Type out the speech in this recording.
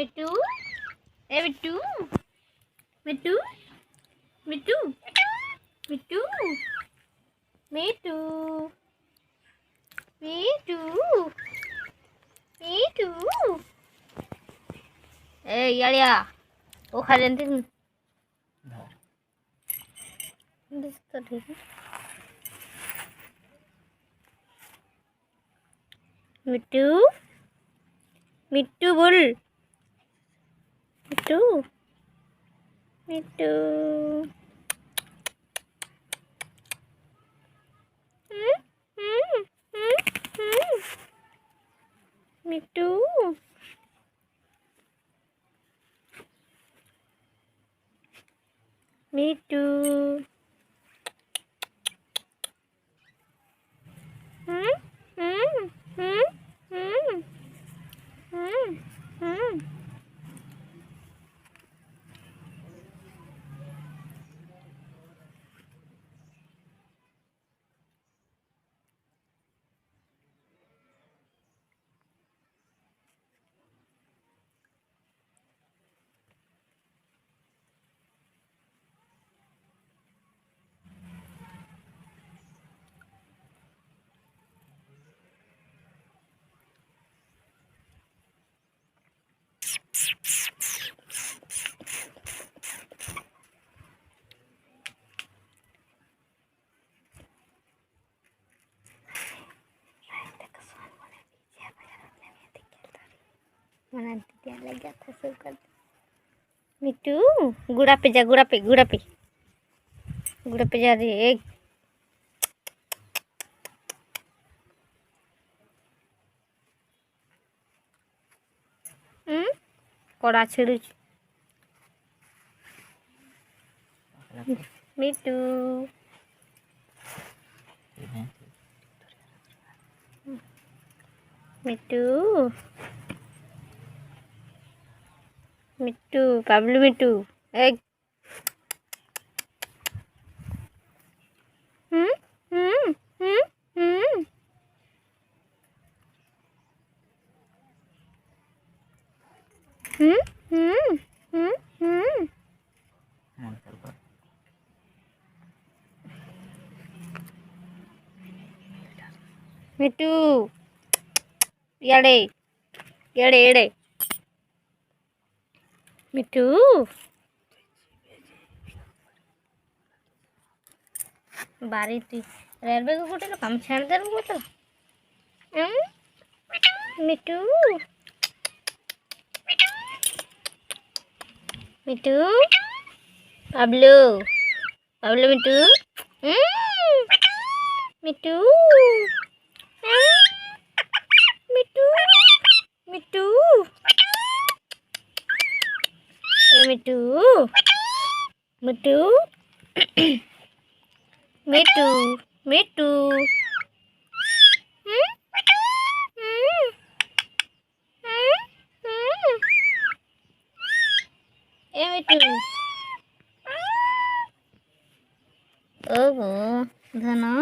mithu. Hey, mithu. Mithu. Mithu. Mithu. Mithu. Mithu. Mithu. Hey, Yalia. वो खा लेते हैं मिट्टू मिट्टू बोल मिट्टू मिट्टू मिट्टू मिट्टू mana dia lagi atas suka मिट्टू गुड़ा पे जा गुड़ा पे जा रे एक कड़ा छिड़ू मिट्टू मिट्टू मिट्टू पाबलू मिट्टू एक मिट्टू याडे याडे याडे मिट्टू बारी ती रेलवे को कोटे काम छाड़ दे को तो मिट्टू मिट्टू पाबलू पाबलू मिट्टू मिट्टू मिट्टू मिट्टू मिट्टू मिट्टू मिट्टू मिट्टू ए मिट्टू ओहो धना